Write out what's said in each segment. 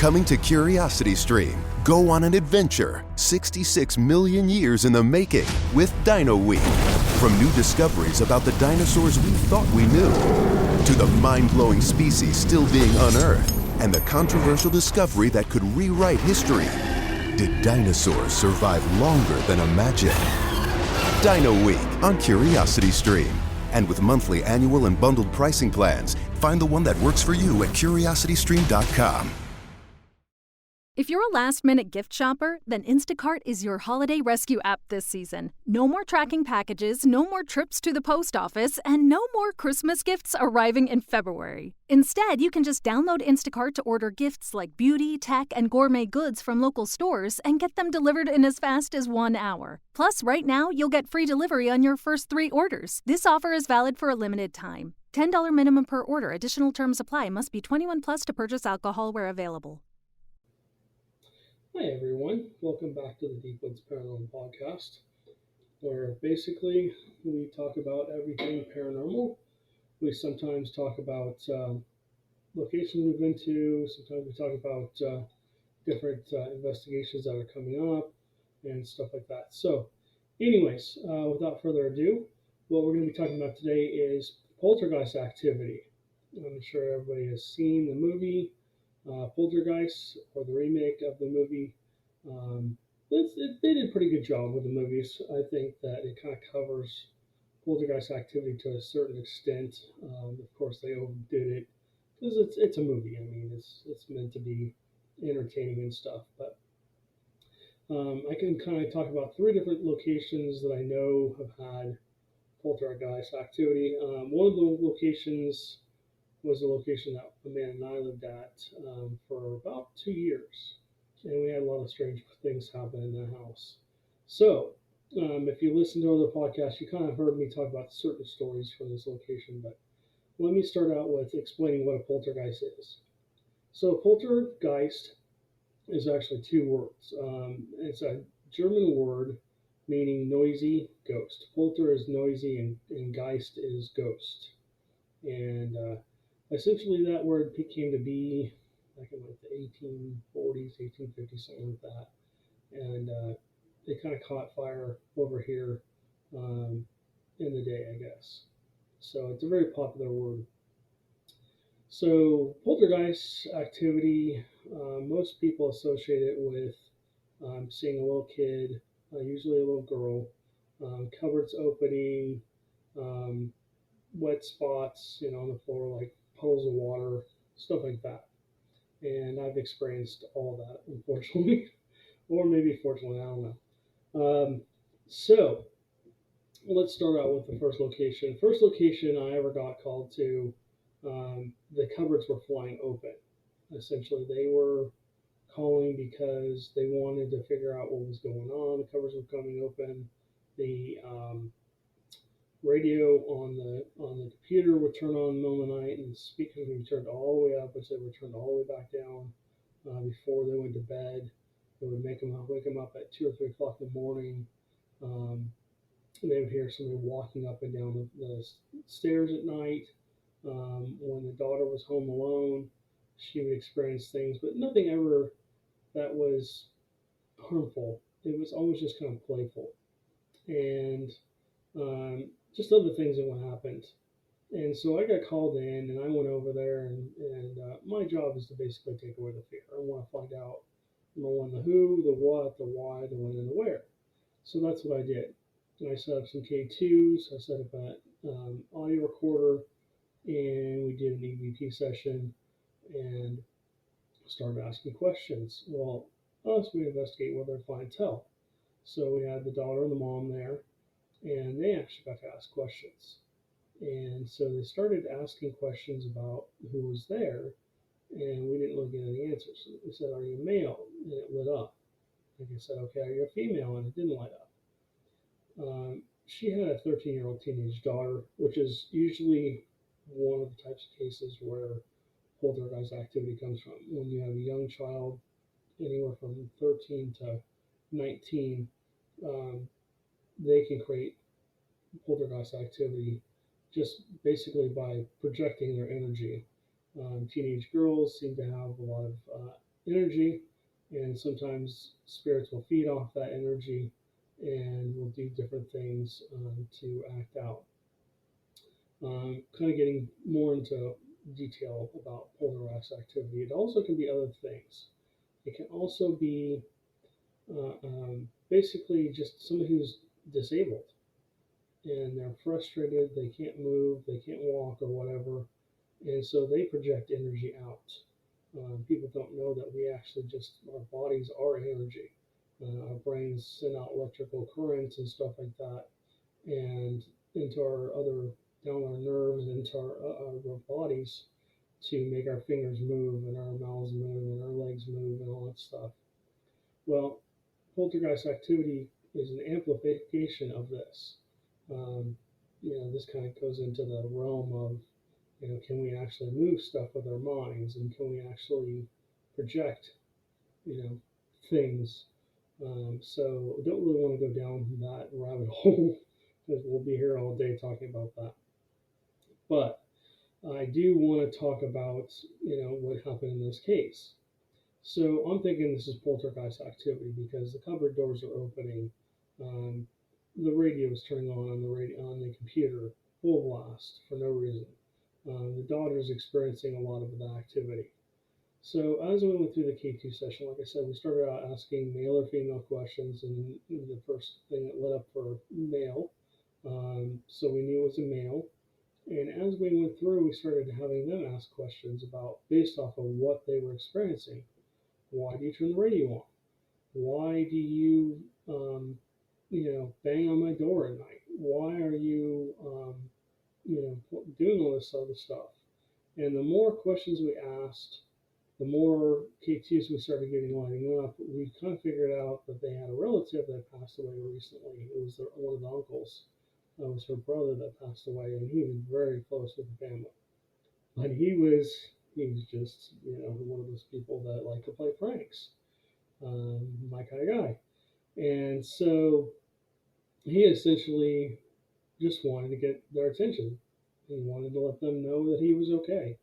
Coming to Curiosity Stream, go on an adventure 66 million years in the making with Dino Week. From new discoveries about the dinosaurs we thought we knew, to the mind-blowing species still being unearthed, and the controversial discovery that could rewrite history. Did dinosaurs survive longer than imagined? Dino Week on Curiosity Stream. And with monthly, annual, and bundled pricing plans, find the one that works for you at curiositystream.com. If you're a last-minute gift shopper, then Instacart is your holiday rescue app this season. No more tracking packages, no more trips to the post office, and no more Christmas gifts arriving in February. Instead, you can just download Instacart to order gifts like beauty, tech, and gourmet goods from local stores and get them delivered in as fast as 1 hour. Plus, right now, you'll get free delivery on your first 3 orders. This offer is valid for a limited time. $10 minimum per order. Additional terms apply. Must be 21 plus to purchase alcohol where available. Hi everyone, welcome back to the Deep Woods Paranormal Podcast, where basically we talk about everything paranormal. We sometimes talk about locations we've been to, sometimes we talk about different investigations that are coming up and stuff like that. So anyways, without further ado, what we're going to be talking about today is poltergeist activity. I'm sure everybody has seen the movie Poltergeist, or the remake of the movie. They did a pretty good job with the movies. I think that it kind of covers poltergeist activity to a certain extent. Of course, they overdid it because it's a movie. I mean, it's meant to be entertaining and stuff. But I can kind of talk about 3 different locations that I know have had poltergeist activity. One of the locations was a location that Amanda and I lived at for about 2 years. And we had a lot of strange things happen in that house. So, if you listen to other podcasts, you kind of heard me talk about certain stories from this location. But let me start out with explaining what a poltergeist is. So, poltergeist is actually 2 words. It's a German word meaning noisy ghost. Polter is noisy and Geist is ghost. And essentially, that word came to be back in like the 1840s, 1850s, something like that. And it kind of caught fire over here in the day, I guess. So it's a very popular word. So poltergeist activity, most people associate it with seeing a little kid, usually a little girl, cupboards opening, wet spots, on the floor, like puddles of water, stuff like that. And I've experienced all that, unfortunately, or maybe fortunately, I don't know. So let's start out with the first location. First location I ever got called to, the cupboards were flying open. Essentially, they were calling because they wanted to figure out what was going on. The cupboards were coming open. The radio on the computer would turn on in the middle of the night, and the speakers would be turned all the way up, which they were turned all the way back down before they went to bed. It would wake them up at 2 or 3 o'clock in the morning. They would hear somebody walking up and down the stairs at night. When the daughter was home alone, she would experience things, but nothing ever that was harmful. It was always just kind of playful. And just other things that would happen. And so I got called in, and I went over there, and my job is to basically take away the fear. I want to find out, number one, the who, the what, the why, the when, and the where. So that's what I did. And I set up some K2s, I set up an audio recorder, and we did an EVP session, and started asking questions. Well, us, we investigate whether to find tell. So we had the daughter and the mom there, and they actually got to ask questions. And so they started asking questions about who was there, and we didn't really get any answers. We said, "Are you male?" And it lit up. And I said, "Okay, are you a female?" And it didn't light up. She had a 13-year-old teenage daughter, which is usually one of the types of cases where poltergeist activity comes from. When you have a young child, anywhere from 13 to 19, they can create poltergeist activity just basically by projecting their energy. Teenage girls seem to have a lot of energy, and sometimes spirits will feed off that energy and will do different things to act out. Kind of getting more into detail about poltergeist activity. It also can be other things. It can also be basically just somebody who's disabled and they're frustrated, they can't move, they can't walk, or whatever, and so they project energy out. People don't know that we actually just, our bodies are energy. Our brains send out electrical currents and stuff like that, and into our other, down our nerves, into our bodies to make our fingers move and our mouths move and our legs move and all that stuff. Well, poltergeist activity is an amplification of this. Um, this kind of goes into the realm of, can we actually move stuff with our minds, and can we actually project, you know, things? So I don't really want to go down that rabbit hole because we'll be here all day talking about that. But I do want to talk about, what happened in this case. So I'm thinking this is poltergeist activity because the cupboard doors are opening, the radio is turning on the computer full blast for no reason. The daughter's experiencing a lot of the activity. So as we went through the K2 session, like I said, we started out asking male or female questions, and the first thing that lit up for male. So we knew it was a male. And as we went through, we started having them ask questions about based off of what they were experiencing. Why do you turn the radio on? Why do you, bang on my door at night? Why are you, doing all this other stuff? And the more questions we asked, the more K2s we started getting lining up. We kind of figured out that they had a relative that passed away recently. It was one of the uncles. It was her brother that passed away, and he was very close with the family. But he was just, one of those people that like to play pranks, my kind of guy. And so he essentially just wanted to get their attention. He wanted to let them know that he was okay.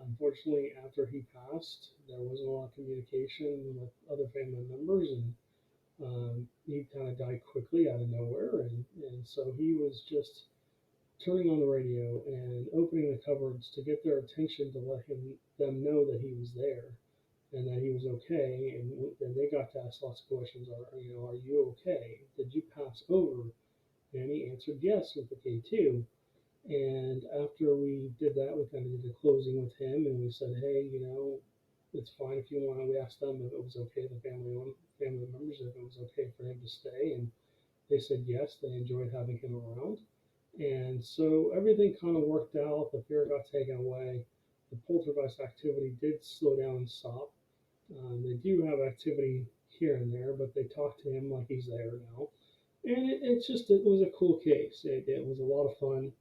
Unfortunately, after he passed, there wasn't a lot of communication with other family members, and he kind of died quickly out of nowhere. And so he was just turning on the radio and opening the cupboards to get their attention to let them know that he was there and that he was okay. And then they got to ask lots of questions. Are you okay? Did you pass over? And he answered yes with the K2. And after we did that, we kind of did a closing with him, and we said, hey, it's fine if you want. We asked them if it was okay, the family members, if it was okay for him to stay, and they said yes. They enjoyed having him around, and so everything kind of worked out. The fear got taken away. The poltergeist activity did slow down and stop. They do have activity here and there, but they talk to him like he's there now. And it was a cool case. It was a lot of fun,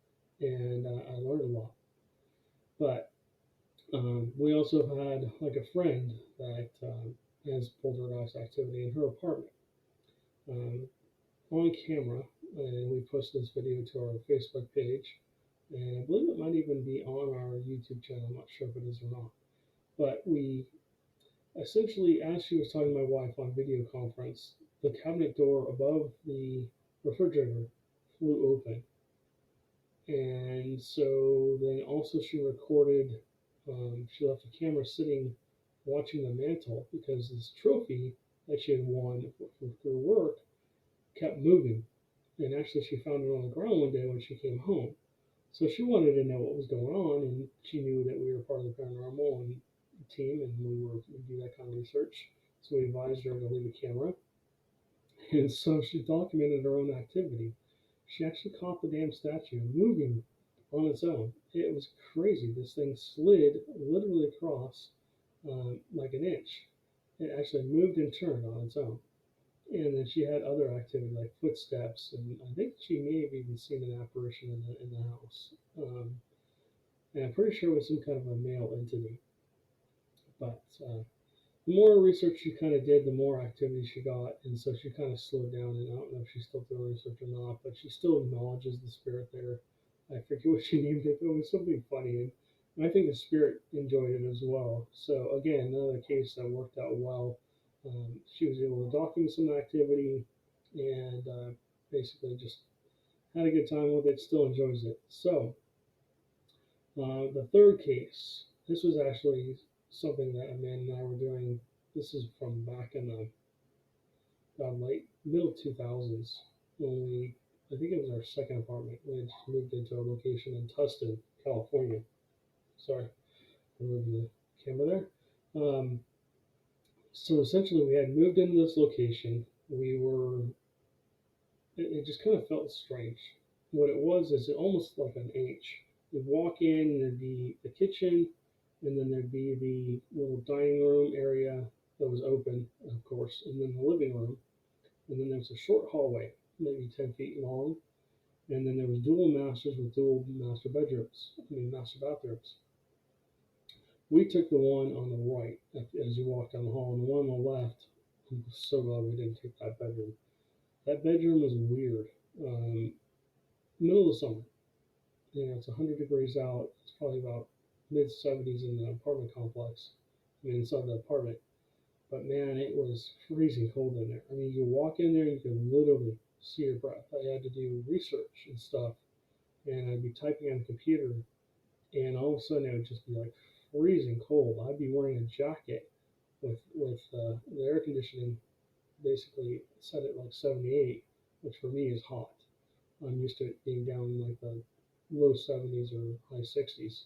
and I learned a lot. But we also had like a friend that has poltergeist activity in her apartment um, on camera, and we posted this video to our Facebook page, and I believe it might even be on our YouTube channel. I'm not sure if it is or not. But we essentially, as she was talking to my wife on video conference, the cabinet door above the refrigerator flew open. And so then also she recorded, she left the camera sitting watching the mantle because this trophy that she had won for her work kept moving. And actually, she found it on the ground one day when she came home. So she wanted to know what was going on, and she knew that we were part of the paranormal and team, and we do that kind of research. So we advised her to leave the camera, and so she documented her own activity. She actually caught the damn statue moving on its own. It was crazy. This thing slid literally across like an inch. It actually moved and turned on its own. And then she had other activity like footsteps, and I think she may have even seen an apparition in the house. And I'm pretty sure it was some kind of a male entity. But the more research she kind of did, the more activity she got, and so she kind of slowed down. And I don't know if she's still doing research or not, but she still acknowledges the spirit there. I forget what she named it, but it was something funny. And I think the spirit enjoyed it as well. So again, another case that worked out well. She was able to document some activity and basically just had a good time with it, still enjoys it. So the third case, this was actually something that Amanda and I were doing. This is from back in the late middle 2000s when I think it was our second apartment. We had just moved into a location in Tustin, California. Sorry, I'm moving the camera there. So essentially, we had moved into this location. It just kind of felt strange. What it was is it almost like an H. You'd walk in, and there'd be the kitchen, and then there'd be the little dining room area that was open, of course, and then the living room. And then there's a short hallway, maybe 10 feet long. And then there was dual masters with dual master bathrooms. We took the one on the right as you walk down the hall, and the one on the left, I'm so glad we didn't take that bedroom. That bedroom is weird. Middle of the summer, it's 100 degrees out. It's probably about mid 70s in the apartment complex. Inside the apartment. But man, it was freezing cold in there. You walk in there, and you can literally see your breath. I had to do research and stuff, and I'd be typing on the computer, and all of a sudden it would just be like freezing cold. I'd be wearing a jacket with the air conditioning basically set at like 78, which for me is hot. I'm used to it being down in like the low 70s or high 60s,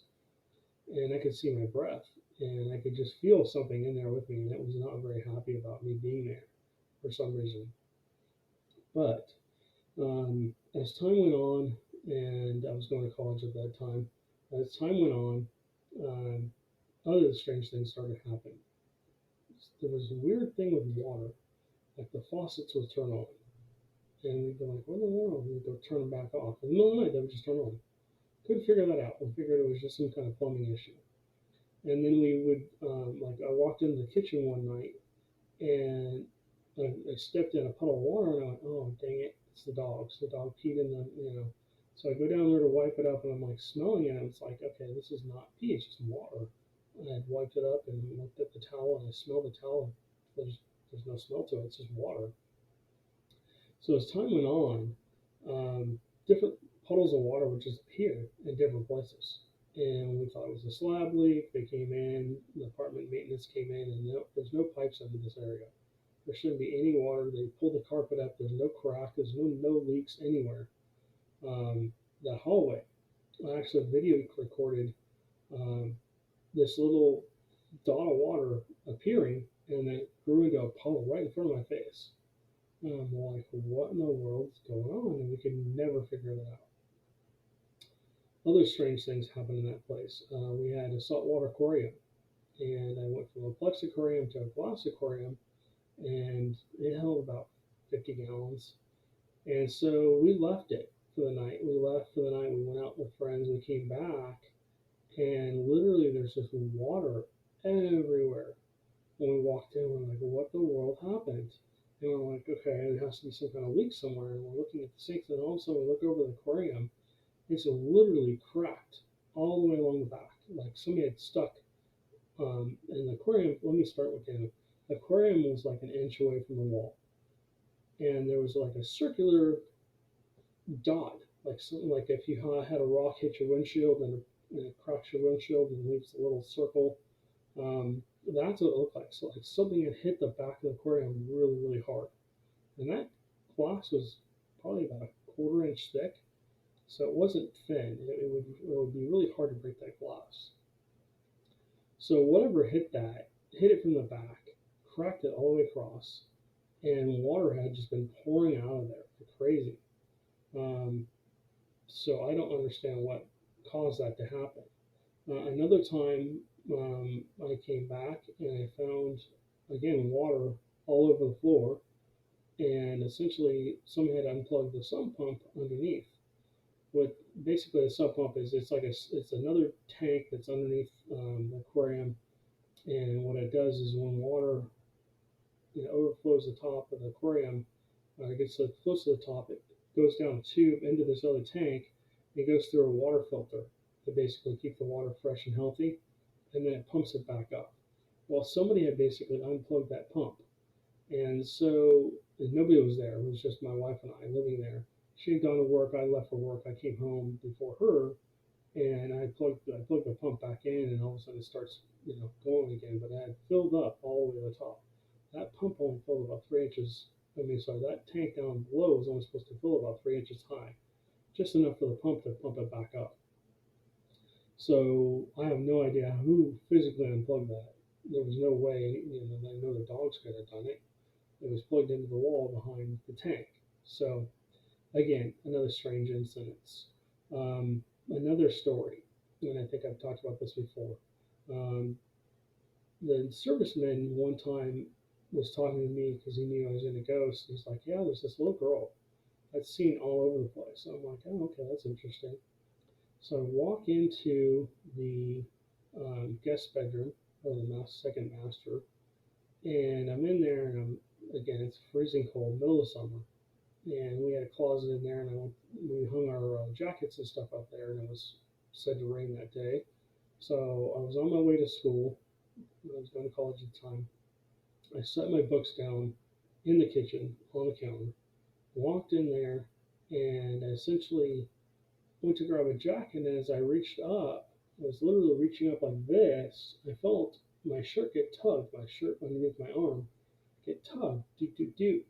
and I could see my breath, and I could just feel something in there with me that was not very happy about me being there for some reason. But as time went on, and I was going to college at that time, as time went on, other strange things started happening. There was a weird thing with water, like the faucets would turn on, and we'd be like, "What in the world?" And we'd go turn them back off. In the middle of the night, they would just turn on. Couldn't figure that out. We figured it was just some kind of plumbing issue. And then we would, I walked into the kitchen one night, and I stepped in a puddle of water, and I went, "Oh, dang it, it's the dogs. The dog peed in the. So I go down there to wipe it up, and I'm like smelling it, and it's like, okay, this is not pee, it's just water. And I wiped it up and looked at the towel, and I smelled the towel. There's no smell to it, it's just water. So as time went on, different puddles of water would just appear in different places. And we thought it was a slab leak. They came in, the apartment maintenance came in, and there's no pipes under this area. There shouldn't be any water. They pulled the carpet up. There's no crack. There's no leaks anywhere. That hallway, I actually video recorded this little dot of water appearing, and it grew into a puddle right in front of my face. And I'm like, what in the world is going on? And we could never figure that out. Other strange things happened in that place. We had a saltwater aquarium, and I went from a Plex aquarium to a glass aquarium, and it held about 50 gallons. And so we left it for the night. We left for the night. We went out with friends. We came back, and literally there's just water everywhere. When we walked in, we're like, what the world happened? And we're like, okay, there has to be some kind of leak somewhere. And we're looking at the sinks, and all of a sudden we look over the aquarium. It's literally cracked all the way along the back. Like somebody had stuck in the aquarium. Let me start with the aquarium was like an inch away from the wall. And there was like a circular dot, like something like if you had a rock hit your windshield and it cracks your windshield and leaves a little circle. That's what it looked like. So like something had hit the back of the aquarium really, really hard. And that glass was probably about a quarter-inch thick. So it wasn't thin. It would be really hard to break that glass. So whatever hit it from the back, cracked it all the way across, and water had just been pouring out of there like crazy. So I don't understand what caused that to happen. Another time, I came back and I found, again, water all over the floor, and essentially somebody had unplugged the sump pump underneath. What basically a sump pump is, it's another tank that's underneath the aquarium, and what it does is when water overflows the top of the aquarium, it gets so close to the top, it goes down a tube into this other tank. It goes through a water filter, to basically keep the water fresh and healthy, and then it pumps it back up. Well, somebody had basically unplugged that pump, and so and nobody was there. It was just my wife and I living there. She had gone to work. I left for work. I came home before her, and I plugged the pump back in, and all of a sudden it starts going again. But it had filled up all the way to the top. That pump only filled about 3 inches. I mean, sorry, that tank down below was only supposed to fill about 3 inches high, just enough for the pump to pump it back up. So I have no idea who physically unplugged that. There was no way, I know the dogs could have done it. It was plugged into the wall behind the tank. So again, another strange incident. Another story, and I think I've talked about this before. Um, the serviceman one time was talking to me because he knew I was in a ghost. He's like, "Yeah, there's this little girl that's seen all over the place." I'm like, "Oh, okay, that's interesting." So I walk into the guest bedroom or the second master, and I'm in there, and again, it's freezing cold, middle of summer, and we had a closet in there, and we hung our jackets and stuff up there, and it was said to rain that day. So I was on my way to school. I was going to college at the time. I set my books down in the kitchen on the counter, walked in there, and I essentially went to grab a jacket, and as I reached up, I was literally reaching up like this. I felt my shirt get tugged, my shirt underneath my arm get tugged, do do do.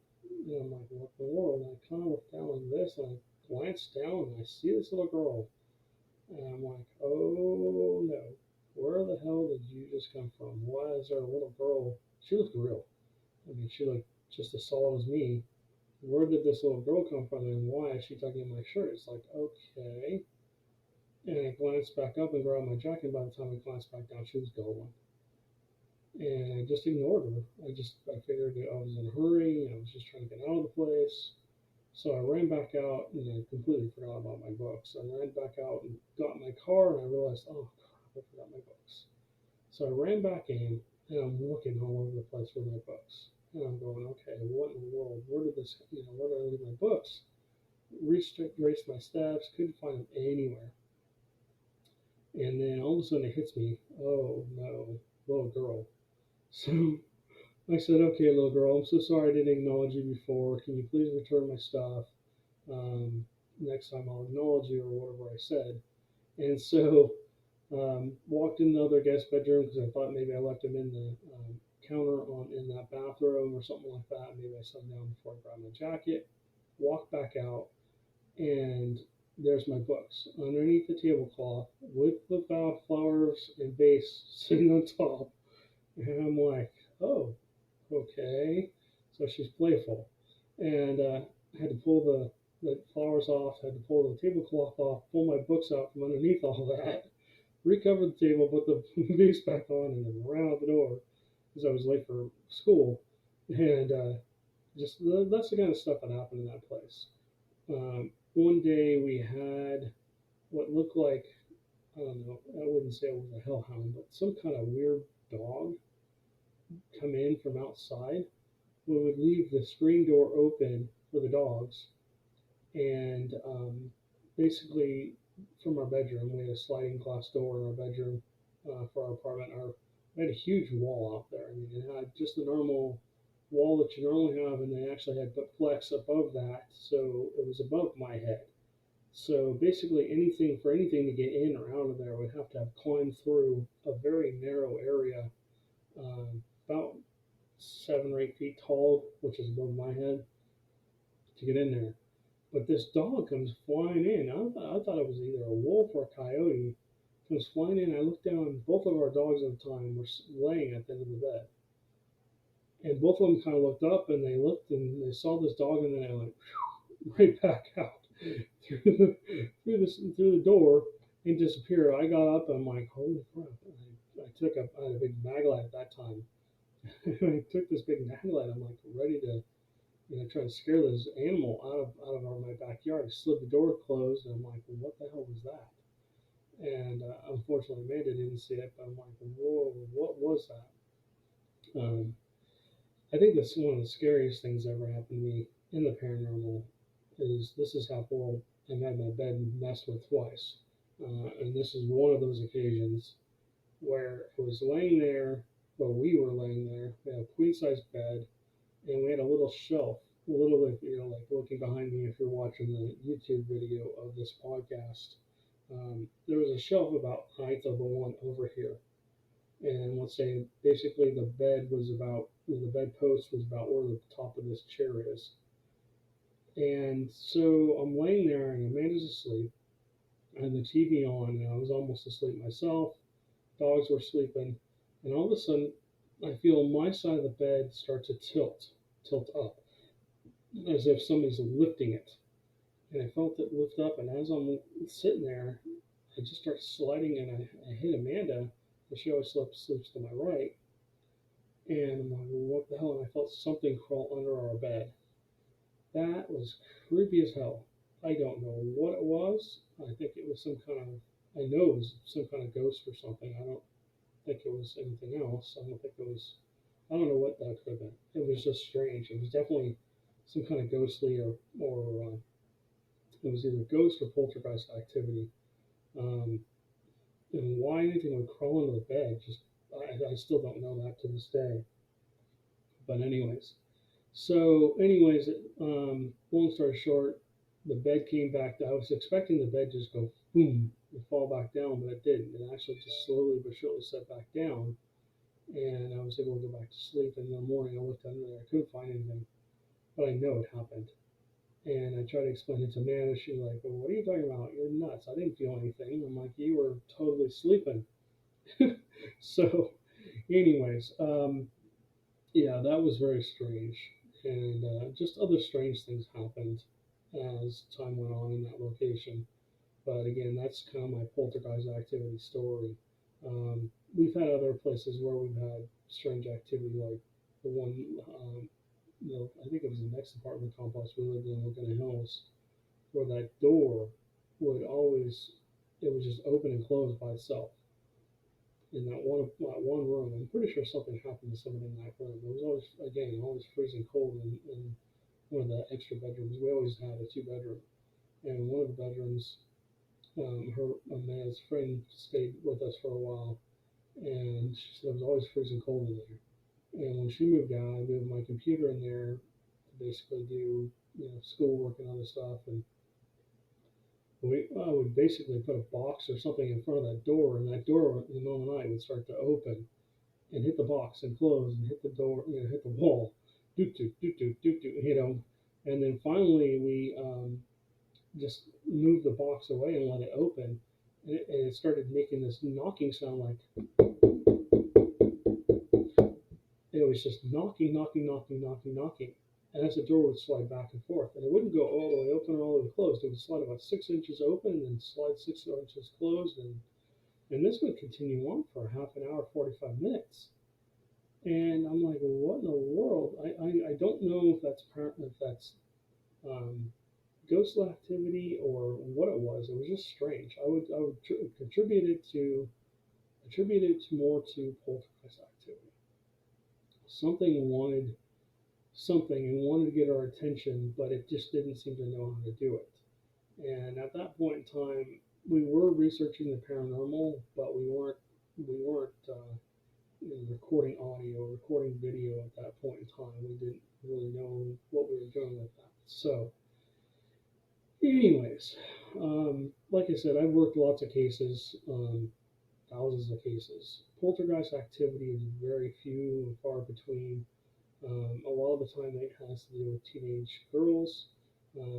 And I'm like, what in the world? And I kind of look down like this, and I glance down, and I see this little girl, and I'm like, oh no, where the hell did you just come from? Why is there a little girl? She looked real. I mean, she looked just as solid as me. Where did this little girl come from, and why is she tugging my shirt? It's like, okay. And I glanced back up and grabbed my jacket. By the time I glanced back down, she was gone. And I just ignored her. I figured I was in a hurry. I was just trying to get out of the place. So I ran back out, and I completely forgot about my books. I ran back out and got in my car, and I realized, oh crap, I forgot my books. So I ran back in, and I'm looking all over the place for my books. And I'm going, okay, what in the world? Where did where did I leave my books? Retraced my steps, couldn't find them anywhere. And then all of a sudden it hits me, oh no, little girl. So I said, okay, little girl, I'm so sorry I didn't acknowledge you before. Can you please return my stuff? Next time I'll acknowledge you, or whatever I said. And so walked in the other guest bedroom because I thought maybe I left him in the counter in that bathroom or something like that. Maybe I set him down before I grabbed my jacket. Walked back out, and there's my books underneath the tablecloth with the flowers and vase sitting on top. And I'm like, oh, okay. So she's playful. And I had to pull the flowers off, had to pull the tablecloth off, pull my books out from underneath all that, recover the table, put the vase back on, and then ran out the door because I was late for school. And just that's the kind of stuff that happened in that place. One day we had what looked like, I don't know, I wouldn't say it was a hellhound, but some kind of weird dog come in from outside. We would leave the screen door open for the dogs, and basically from our bedroom, we had a sliding glass door in our bedroom for our apartment. We had a huge wall out there. I mean, it had just the normal wall that you normally have, and they actually had put flex above that, so it was above my head. So basically, anything to get in or out of there would have to have climbed through a very narrow area, about 7 or 8 feet tall, which is above my head, to get in there. But this dog comes flying in. I thought it was either a wolf or a coyote. Comes flying in. I looked down. Both of our dogs at the time were laying at the end of the bed, and both of them kind of looked up, and they looked and they saw this dog, and then I went right back out through the door and disappeared. I got up and I'm like, holy crap! I had a big mag light at that time. I took this big mag light. I'm like ready to try to scare this animal out of my backyard. I slid the door closed, and I'm like, well, what the hell was that? And unfortunately, Amanda didn't see it, but I'm like, whoa, what was that? I think that's one of the scariest things that ever happened to me in the paranormal. This is how I've had my bed messed with twice. And this is one of those occasions where I was laying there, well, we were laying there. We had a queen size bed, and we had a little shelf, a little like like looking behind me if you're watching the YouTube video of this podcast. There was a shelf about the height of the one over here, and let's say basically the bed post was about where the top of this chair is. And so I'm laying there, and Amanda's asleep, and the TV on, and I was almost asleep myself. Dogs were sleeping, and all of a sudden, I feel my side of the bed start to tilt up, as if somebody's lifting it. And I felt it lift up, and as I'm sitting there, I just start sliding, and I hit Amanda, and she always sleeps to my right. And I'm like, well, what the hell? And I felt something crawl under our bed. That was creepy as hell. I don't know what it was. I think it was some kind of, I know it was some kind of ghost or something. I don't think it was anything else. I don't think it was, I don't know what that could have been. It was just strange. It was definitely some kind of ghostly or it was either ghost or poltergeist activity. Um, and why anything would crawl into the bed, just, I still don't know that to this day. But anyways, long story short, the bed came back. I was expecting the bed just go boom and fall back down, but it didn't. It actually just slowly but surely set back down, and I was able to go back to sleep. And in the morning, I looked under there. I couldn't find anything, but I know it happened. And I tried to explain it to Amanda. She's like, "Well, what are you talking about? You're nuts. I didn't feel anything." I'm like, "You were totally sleeping." So, anyways, yeah, that was very strange. And just other strange things happened as time went on in that location. But again, that's kind of my poltergeist activity story. We've had other places where we've had strange activity, like the one, I think it was the next apartment complex we lived in, Laguna Hills, where that door would always, it would just open and close by itself in that one room. I'm pretty sure something happened to somebody in that room. It was always, again, always freezing cold in one of the extra bedrooms. We always had a two-bedroom, and one of the bedrooms, her Amanda's friend stayed with us for a while, and she said it was always freezing cold in there. And when she moved out, I moved my computer in there to basically do schoolwork and other stuff, and I would basically put a box or something in front of that door, and that door in the middle of the night would start to open and hit the box and close and hit the door, hit the wall, doot doot doot doot doot doot. And then finally we just moved the box away and let it open, and it started making this knocking sound like it was just knocking, knocking, knocking, knocking, knocking. And as the door would slide back and forth, and it wouldn't go all the way open or all the way closed. It would slide about 6 inches open and then slide 6 inches closed, and this would continue on for half an hour, 45 minutes. And I'm like, well, what in the world? I don't know if that's um, ghost activity or what it was. It was just strange. I would attribute it more to poltergeist activity. Something wanted something and wanted to get our attention, but it just didn't seem to know how to do it. And at that point in time, we were researching the paranormal, but we weren't recording audio, recording video at that point in time. We didn't really know what we were doing with that. So, anyways, like I said, I've worked lots of cases, thousands of cases. Poltergeist activity is very few and far between. A lot of the time, it has to do with teenage girls,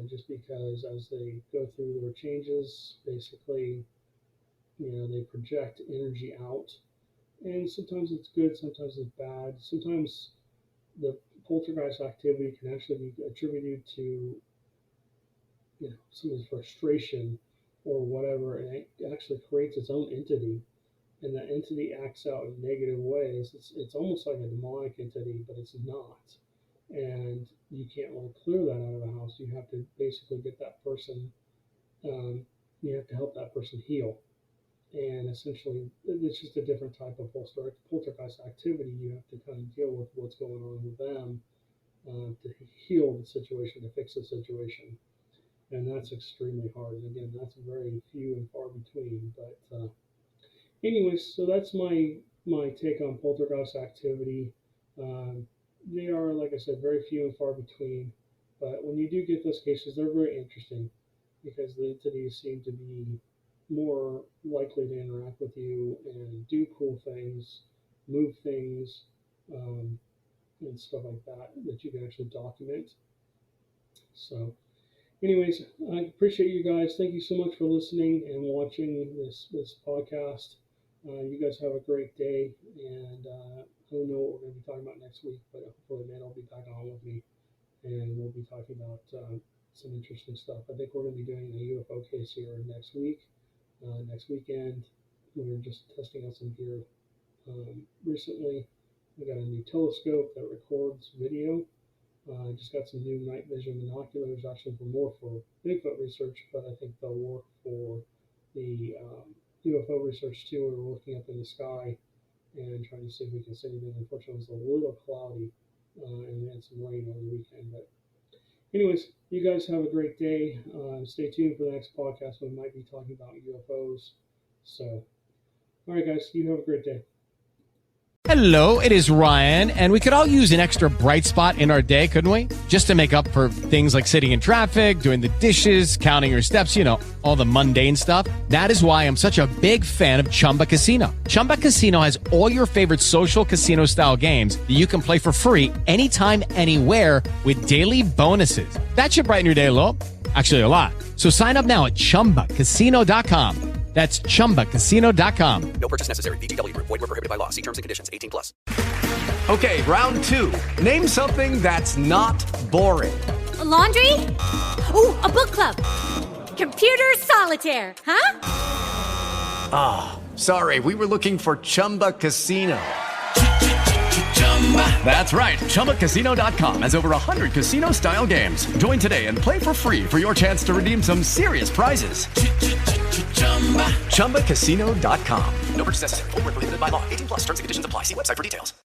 just because as they go through their changes, basically, they project energy out, and sometimes it's good, sometimes it's bad. Sometimes the poltergeist activity can actually be attributed to someone's frustration or whatever, and it actually creates its own entity, and that entity acts out in negative ways. It's almost like a demonic entity, but it's not. And you can't really clear that out of the house. You have to basically get that person. You have to help that person heal. And essentially, it's just a different type of poltergeist activity. You have to kind of deal with what's going on with them to heal the situation, to fix the situation. and that's extremely hard. And again, that's very few and far between. But anyways, so that's my take on poltergeist activity. Um, they are, like I said, very few and far between. But when you do get those cases, they're very interesting because the entities seem to be more likely to interact with you and do cool things, move things, and stuff like that that you can actually document. So, anyways, I appreciate you guys. Thank you so much for listening and watching this podcast. You guys have a great day, and I don't know what we're going to be talking about next week, but hopefully, Matt will be back on with me, and we'll be talking about some interesting stuff. I think we're going to be doing a UFO case here next week. Next weekend, we were just testing out some gear recently. We got a new telescope that records video. I just got some new night vision binoculars, actually more for Bigfoot research, but I think they'll work for the UFO research too. We're looking up in the sky and trying to see if we can see anything. Unfortunately, it was a little cloudy and we had some rain over the weekend. But anyways, you guys have a great day. Stay tuned for the next podcast. We might be talking about UFOs. So, all right, guys, you have a great day. Hello, it is Ryan, and we could all use an extra bright spot in our day, couldn't we? Just to make up for things like sitting in traffic, doing the dishes, counting your steps, all the mundane stuff. That is why I'm such a big fan of Chumba Casino. Chumba Casino has all your favorite social casino-style games that you can play for free anytime, anywhere with daily bonuses. That should brighten your day a little. Actually, a lot. So sign up now at ChumbaCasino.com. That's ChumbaCasino.com. No purchase necessary. VGW Group. Void where prohibited by law. See terms and conditions. 18+. Okay, round two. Name something that's not boring. A laundry? Ooh, a book club. Computer solitaire, huh? Ah, sorry. We were looking for Chumba Casino. That's right. ChumbaCasino.com has over 100 casino-style games. Join today and play for free for your chance to redeem some serious prizes. ChumbaCasino.com. No purchase necessary. Void where prohibited by law. 18+. Terms and conditions apply. See website for details.